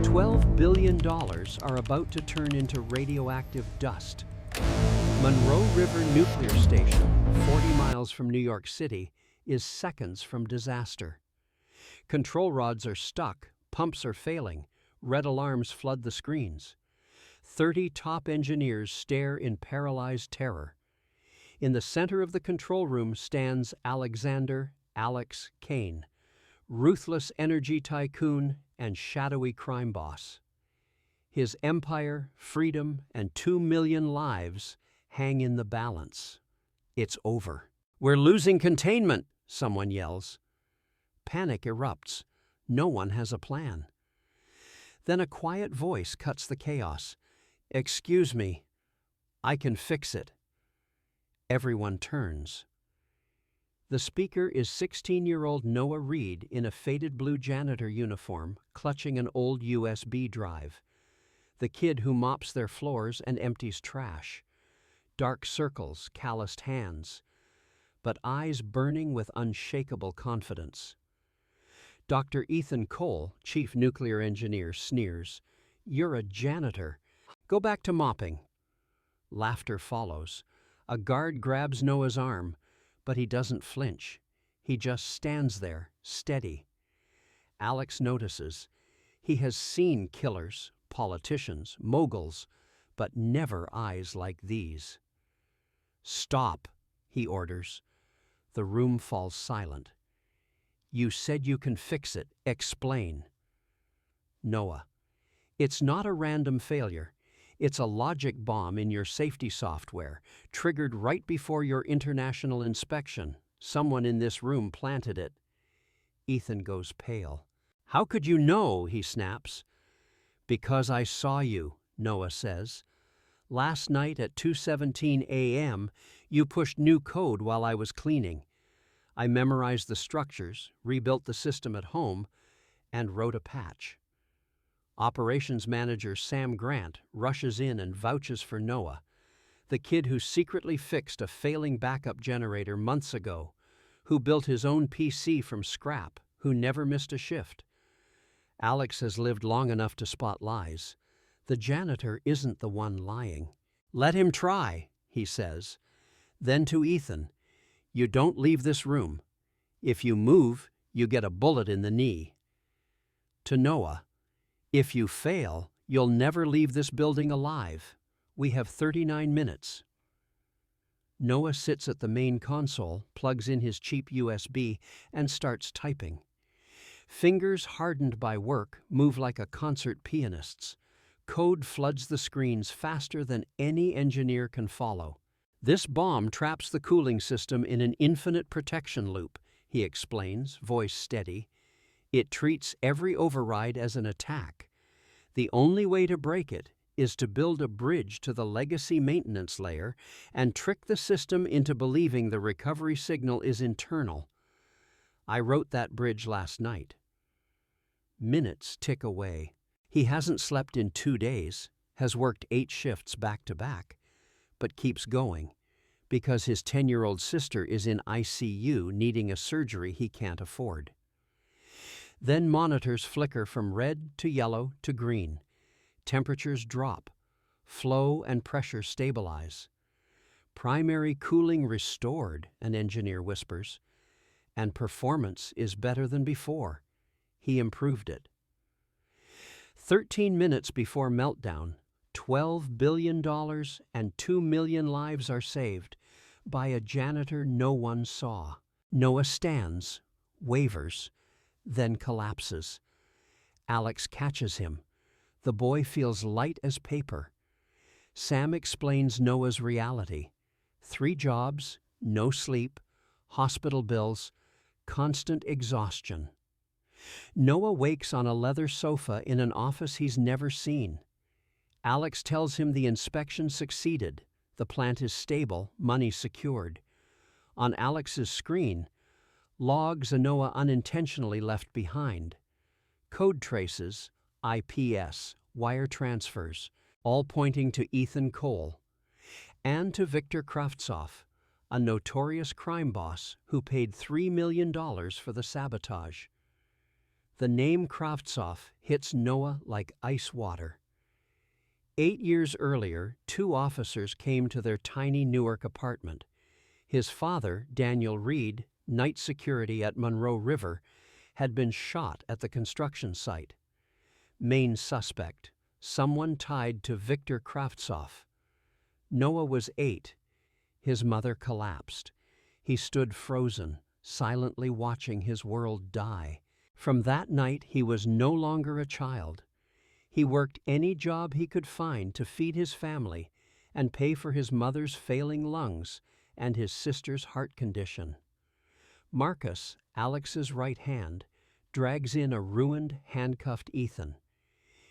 $12 billion are about to turn into radioactive dust. Monroe River Nuclear Station, 40 miles from New York City, is seconds from disaster. Control rods are stuck, pumps are failing, red alarms flood the screens. 30 top engineers stare in paralyzed terror. In the center of the control room stands Alexander "Alex" Kane, ruthless energy tycoon and shadowy crime boss. His empire, freedom, and 2 million lives hang in the balance. It's over. "We're losing containment," someone yells. Panic erupts. No one has a plan. Then a quiet voice cuts the chaos. "Excuse me, I can fix it." Everyone turns. The speaker is 16-year-old Noah Reed in a faded blue janitor uniform, clutching an old USB drive. The kid who mops their floors and empties trash. Dark circles, calloused hands, but eyes burning with unshakable confidence. Dr. Ethan Cole, chief nuclear engineer, sneers. "You're a janitor. Go back to mopping." Laughter follows. A guard grabs Noah's arm, but he doesn't flinch. He just stands there, steady. Alex notices. He has seen killers, politicians, moguls, but never eyes like these. "Stop," he orders. The room falls silent. "You said you can fix it. Explain." Noah. "It's not a random failure. It's a logic bomb in your safety software, triggered right before your international inspection. Someone in this room planted it." Ethan goes pale. "How could you know?" he snaps. "Because I saw you," Noah says. "Last night at 2:17 a.m., you pushed new code while I was cleaning. I memorized the structures, rebuilt the system at home, and wrote a patch." Operations manager Sam Grant rushes in and vouches for Noah, the kid who secretly fixed a failing backup generator months ago, who built his own PC from scrap, who never missed a shift. Alex has lived long enough to spot lies. The janitor isn't the one lying. "Let him try," he says. Then to Ethan, "You don't leave this room. If you move, you get a bullet in the knee." To Noah, "If you fail, you'll never leave this building alive. We have 39 minutes. Noah sits at the main console, plugs in his cheap USB, and starts typing. Fingers hardened by work move like a concert pianist's. Code floods the screens faster than any engineer can follow. "This bomb traps the cooling system in an infinite protection loop," he explains, voice steady. "It treats every override as an attack. The only way to break it is to build a bridge to the legacy maintenance layer and trick the system into believing the recovery signal is internal. I wrote that bridge last night." Minutes tick away. He hasn't slept in 2 days, has worked 8 shifts back to back, but keeps going because his 10-year-old sister is in ICU needing a surgery he can't afford. Then monitors flicker from red to yellow to green. Temperatures drop. Flow and pressure stabilize. "Primary cooling restored," an engineer whispers. "And performance is better than before." He improved it. 13 minutes before meltdown, $12 billion and 2 million lives are saved by a janitor no one saw. Noah stands, wavers, then collapses. Alex catches him. The boy feels light as paper. Sam explains Noah's reality. 3 jobs, no sleep, hospital bills, constant exhaustion. Noah wakes on a leather sofa in an office he's never seen. Alex tells him the inspection succeeded. The plant is stable, money secured. On Alex's screen, logs Noah unintentionally left behind. Code traces, IPS, wire transfers, all pointing to Ethan Cole. And to Viktor Kravtsov, a notorious crime boss who paid $3 million for the sabotage. The name Kravtsov hits Noah like ice water. 8 years earlier, 2 officers came to their tiny Newark apartment. His father, Daniel Reed, night security at Monroe River, had been shot at the construction site. Main suspect, someone tied to Viktor Kravtsov. Noah was 8. His mother collapsed. He stood frozen, silently watching his world die. From that night, he was no longer a child. He worked any job he could find to feed his family and pay for his mother's failing lungs and his sister's heart condition. Marcus, Alex's right hand, drags in a ruined, handcuffed Ethan.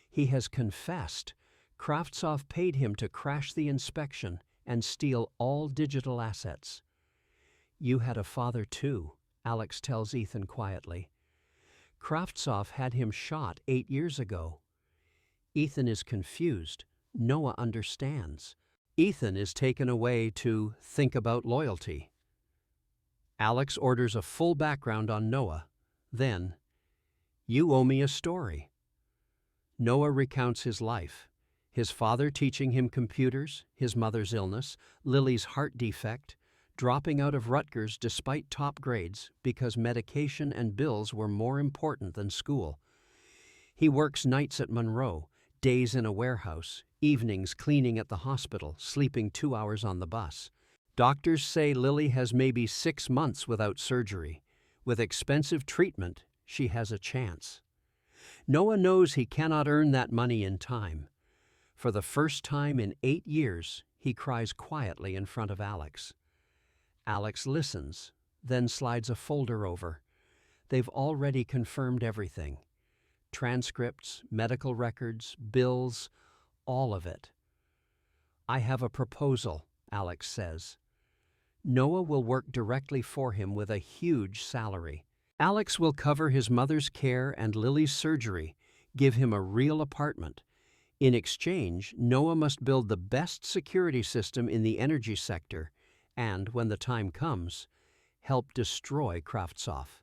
He has confessed Kravtsov paid him to crash the inspection and steal all digital assets. "You had a father too," Alex tells Ethan quietly. "Kravtsov had him shot 8 years ago." Ethan is confused. Noah understands. Ethan is taken away to think about loyalty. Alex orders a full background on Noah. Then, "You owe me a story." Noah recounts his life. His father teaching him computers, his mother's illness, Lily's heart defect, dropping out of Rutgers despite top grades because medication and bills were more important than school. He works nights at Monroe, days in a warehouse, evenings cleaning at the hospital, sleeping 2 hours on the bus. Doctors say Lily has maybe 6 months without surgery. With expensive treatment, she has a chance. Noah knows he cannot earn that money in time. For the first time in 8 years, he cries quietly in front of Alex. Alex listens, then slides a folder over. They've already confirmed everything. Transcripts, medical records, bills, all of it. "I have a proposal," Alex says. Noah will work directly for him with a huge salary. Alex will cover his mother's care and Lily's surgery, give him a real apartment. In exchange, Noah must build the best security system in the energy sector and, when the time comes, help destroy Kravtsov.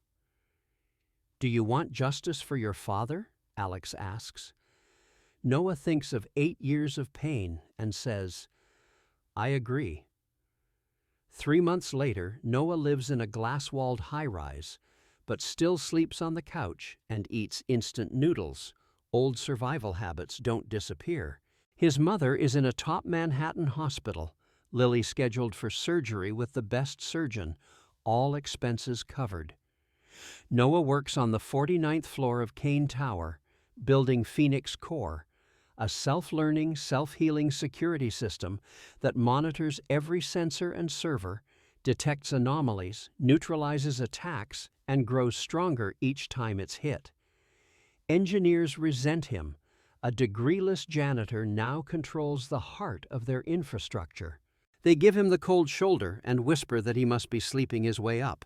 "Do you want justice for your father?" Alex asks. Noah thinks of 8 years of pain and says, "I agree." 3 months later, Noah lives in a glass-walled high-rise, but still sleeps on the couch and eats instant noodles. Old survival habits don't disappear. His mother is in a top Manhattan hospital, Lily scheduled for surgery with the best surgeon, all expenses covered. Noah works on the 49th floor of Kane Tower, building Phoenix Core, a self-learning, self-healing security system that monitors every sensor and server, detects anomalies, neutralizes attacks, and grows stronger each time it's hit. Engineers resent him. A degreeless janitor now controls the heart of their infrastructure. They give him the cold shoulder and whisper that he must be sleeping his way up.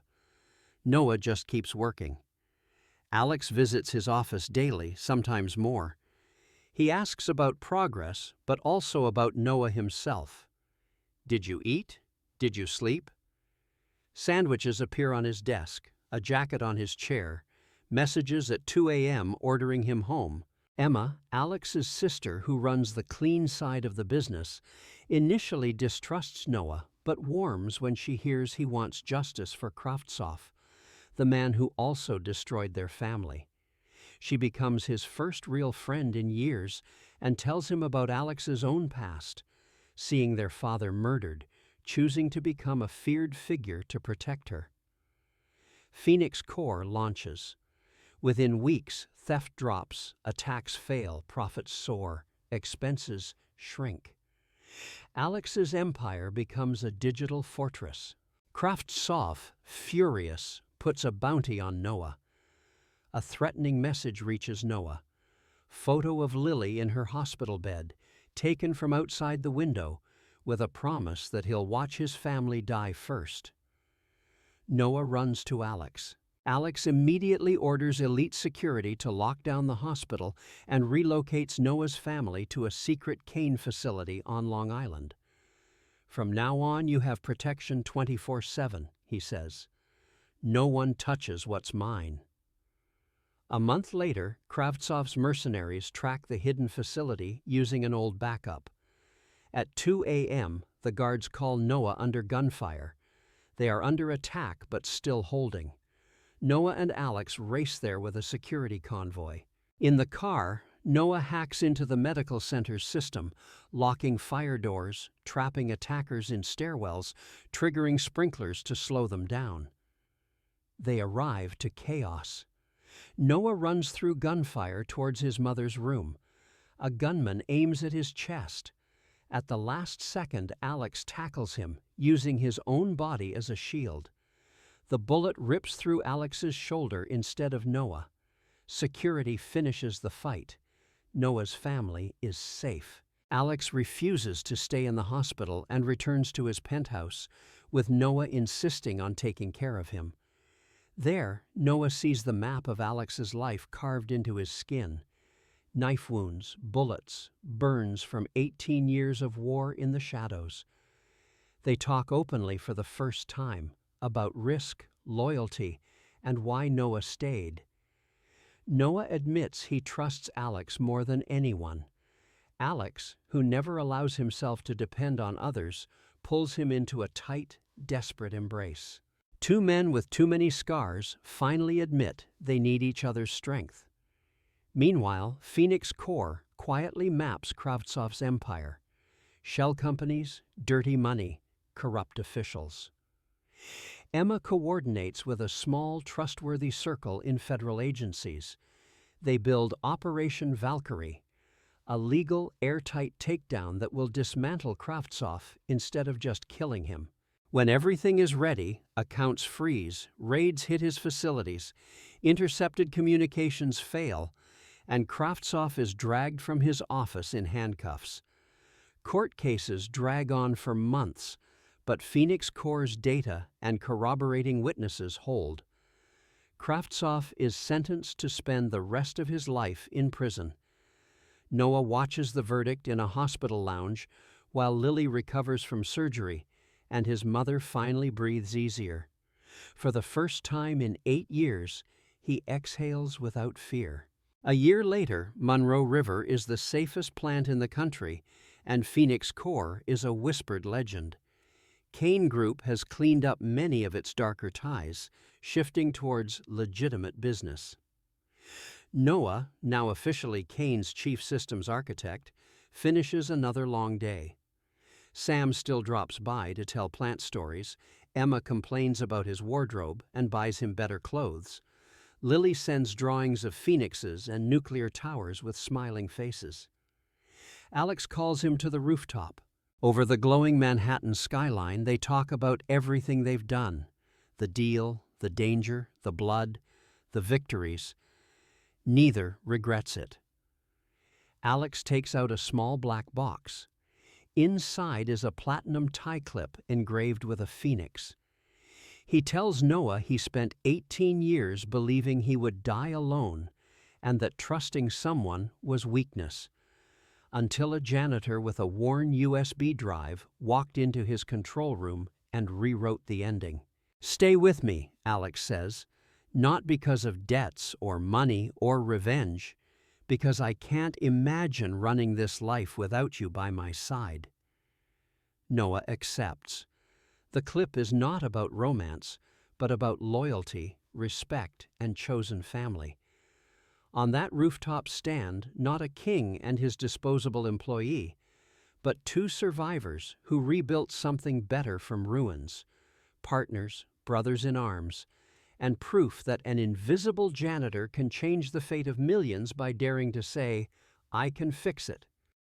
Noah just keeps working. Alex visits his office daily, sometimes more. He asks about progress, but also about Noah himself. "Did you eat? Did you sleep?" Sandwiches appear on his desk, a jacket on his chair, messages at 2 a.m. ordering him home. Emma, Alex's sister who runs the clean side of the business, initially distrusts Noah, but warms when she hears he wants justice for Kravtsov, the man who also destroyed their family. She becomes his first real friend in years and tells him about Alex's own past, seeing their father murdered, choosing to become a feared figure to protect her. Phoenix Core launches. Within weeks, theft drops, attacks fail, profits soar, expenses shrink. Alex's empire becomes a digital fortress. Kravtsov, furious, puts a bounty on Noah. A threatening message reaches Noah. Photo of Lily in her hospital bed, taken from outside the window, with a promise that he'll watch his family die first. Noah runs to Alex. Alex immediately orders elite security to lock down the hospital and relocates Noah's family to a secret Kane facility on Long Island. "From now on, you have protection 24/7, he says. "No one touches what's mine." A month later, Kravtsov's mercenaries track the hidden facility using an old backup. At 2 a.m., the guards call Noah under gunfire. They are under attack but still holding. Noah and Alex race there with a security convoy. In the car, Noah hacks into the medical center's system, locking fire doors, trapping attackers in stairwells, triggering sprinklers to slow them down. They arrive to chaos. Noah runs through gunfire towards his mother's room. A gunman aims at his chest. At the last second, Alex tackles him, using his own body as a shield. The bullet rips through Alex's shoulder instead of Noah. Security finishes the fight. Noah's family is safe. Alex refuses to stay in the hospital and returns to his penthouse, with Noah insisting on taking care of him. There, Noah sees the map of Alex's life carved into his skin. Knife wounds, bullets, burns from 18 years of war in the shadows. They talk openly for the first time about risk, loyalty, and why Noah stayed. Noah admits he trusts Alex more than anyone. Alex, who never allows himself to depend on others, pulls him into a tight, desperate embrace. Two men with too many scars finally admit they need each other's strength. Meanwhile, Phoenix Corps quietly maps Kravtsov's empire. Shell companies, dirty money, corrupt officials. Emma coordinates with a small, trustworthy circle in federal agencies. They build Operation Valkyrie, a legal, airtight takedown that will dismantle Kravtsov instead of just killing him. When everything is ready, accounts freeze, raids hit his facilities, intercepted communications fail, and Kravtsov is dragged from his office in handcuffs. Court cases drag on for months, but Phoenix Corps' data and corroborating witnesses hold. Kravtsov is sentenced to spend the rest of his life in prison. Noah watches the verdict in a hospital lounge while Lily recovers from surgery and his mother finally breathes easier. For the first time in 8 years, he exhales without fear. A year later, Monroe River is the safest plant in the country, and Phoenix Corps is a whispered legend. Kane Group has cleaned up many of its darker ties, shifting towards legitimate business. Noah, now officially Kane's chief systems architect, finishes another long day. Sam still drops by to tell plant stories. Emma complains about his wardrobe and buys him better clothes. Lily sends drawings of phoenixes and nuclear towers with smiling faces. Alex calls him to the rooftop. Over the glowing Manhattan skyline, they talk about everything they've done. The deal, the danger, the blood, the victories. Neither regrets it. Alex takes out a small black box. Inside is a platinum tie clip engraved with a phoenix. He tells Noah he spent 18 years believing he would die alone and that trusting someone was weakness, until a janitor with a worn USB drive walked into his control room and rewrote the ending. "Stay with me," Alex says, "not because of debts or money or revenge, because I can't imagine running this life without you by my side." Noah accepts. The clip is not about romance, but about loyalty, respect, and chosen family. On that rooftop stand not a king and his disposable employee, but two survivors who rebuilt something better from ruins, partners, brothers in arms, and proof that an invisible janitor can change the fate of millions by daring to say, "I can fix it."